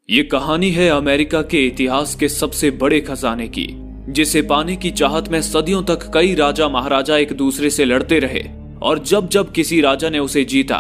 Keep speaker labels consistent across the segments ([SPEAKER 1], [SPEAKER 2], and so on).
[SPEAKER 1] ये कहानी है अमेरिका के इतिहास के सबसे बड़े खजाने की, जिसे पाने की चाहत में सदियों तक कई राजा महाराजा एक दूसरे से लड़ते रहे। और जब जब किसी राजा ने उसे जीता,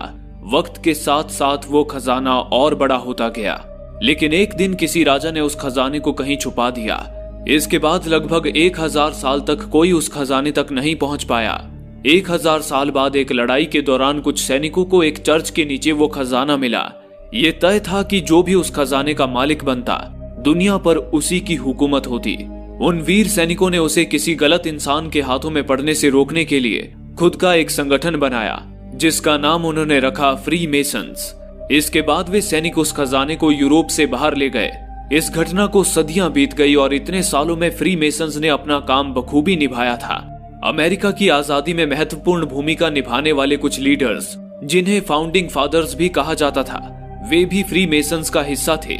[SPEAKER 1] वक्त के साथ साथ वो खजाना और बड़ा होता गया। लेकिन एक दिन किसी राजा ने उस खजाने को कहीं छुपा दिया। इसके बाद लगभग 1000 साल तक कोई उस खजाने तक नहीं पहुंच पाया। 1000 साल बाद एक लड़ाई के दौरान कुछ सैनिकों को एक चर्च के नीचे वो खजाना मिला। ये तय था कि जो भी उस खजाने का मालिक बनता, दुनिया पर उसी की हुकूमत होती। उन वीर सैनिकों ने उसे किसी गलत इंसान के हाथों में पड़ने से रोकने के लिए खुद का एक संगठन बनाया, जिसका नाम उन्होंने रखा फ्री मेसन्स। इसके बाद वे सैनिक उस खजाने को यूरोप से बाहर ले गए। इस घटना को सदियां बीत गई और इतने सालों में फ्री मेसन्स ने अपना काम बखूबी निभाया था। अमेरिका की आजादी में महत्वपूर्ण भूमिका निभाने वाले कुछ लीडर्स, जिन्हें फाउंडिंग फादर्स भी कहा जाता था, वे भी फ्री मेसन्स का हिस्सा थे।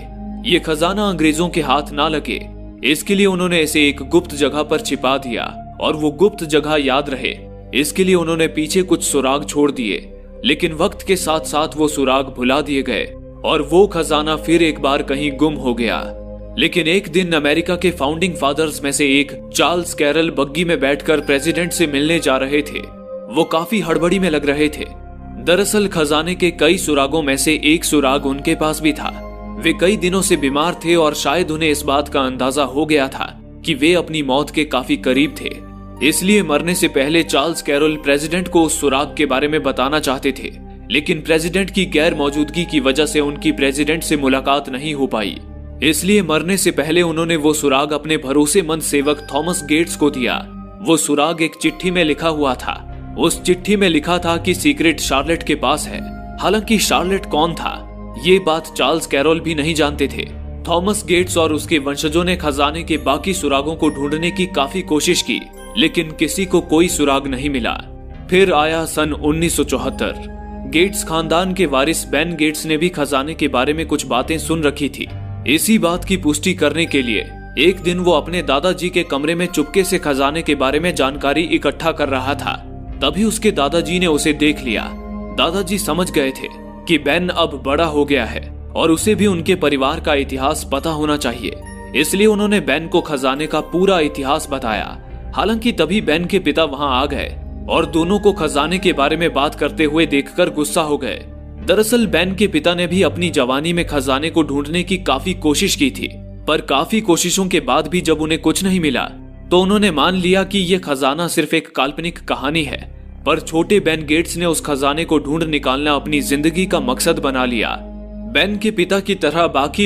[SPEAKER 1] ये खजाना अंग्रेजों के हाथ ना लगे, इसके लिए उन्होंने इसे एक गुप्त जगह पर छिपा दिया, और वो गुप्त जगह याद रहे, इसके लिए उन्होंने पीछे कुछ सुराग छोड़ दिए। लेकिन वक्त के साथ साथ वो सुराग भुला दिए गए और वो खजाना फिर एक बार कहीं गुम हो गया। लेकिन एक दिन अमेरिका के फाउंडिंग फादर्स में से एक चार्ल्स कैरल बग्गी में बैठकर प्रेसिडेंट से मिलने जा रहे थे। वो काफी हड़बड़ी में लग रहे थे। दरअसल खजाने के कई सुरागों में से एक सुराग उनके पास भी था। वे कई दिनों से बीमार थे और शायद उन्हें इस बात का अंदाजा हो गया था कि वे अपनी मौत के काफी करीब थे। इसलिए मरने से पहले चार्ल्स कैरल प्रेसिडेंट को उस सुराग के बारे में बताना चाहते थे। लेकिन प्रेसिडेंट की गैर मौजूदगी की वजह से उनकी प्रेसिडेंट से मुलाकात नहीं हो पाई। इसलिए मरने से पहले उन्होंने वो सुराग अपने भरोसेमंद सेवक थॉमस गेट्स को दिया। वो सुराग एक चिट्ठी में लिखा हुआ था। उस चिट्ठी में लिखा था कि सीक्रेट शार्लेट के पास है। हालांकि शार्लेट कौन था, ये बात चार्ल्स कैरल भी नहीं जानते थे। थॉमस गेट्स और उसके वंशजों ने खजाने के बाकी सुरागों को ढूंढने की काफी कोशिश की, लेकिन किसी को कोई सुराग नहीं मिला। फिर आया सन 1974। गेट्स खानदान के वारिस बेन गेट्स ने भी खजाने के बारे में कुछ बातें सुन रखी थी। इसी बात की पुष्टि करने के लिए एक दिन वो अपने दादाजी के कमरे में चुपके से खजाने के बारे में जानकारी इकट्ठा कर रहा था। तभी उसके दादाजी ने उसे देख लिया। दादाजी समझ गए थे कि बेन अब बड़ा हो गया है और उसे भी उनके परिवार का इतिहास पता होना चाहिए। इसलिए उन्होंने बेन को खजाने का पूरा इतिहास बताया। हालांकि तभी बेन के पिता वहां आ गए और दोनों को खजाने के बारे में बात करते हुए देखकर गुस्सा हो गए। दरअसल बेन के पिता ने भी अपनी जवानी में खजाने को ढूंढने की काफी कोशिश की थी, पर काफी कोशिशों के बाद भी जब उन्हें कुछ नहीं मिला तो उन्होंने मान लिया कि यह खजाना सिर्फ एक काल्पनिक कहानी है। पर छोटे बेन गेट्स ने उस खजाने को ढूंढ निकालना अपनी जिंदगी का मकसद बना लिया। बेन के पिता की तरह बाकी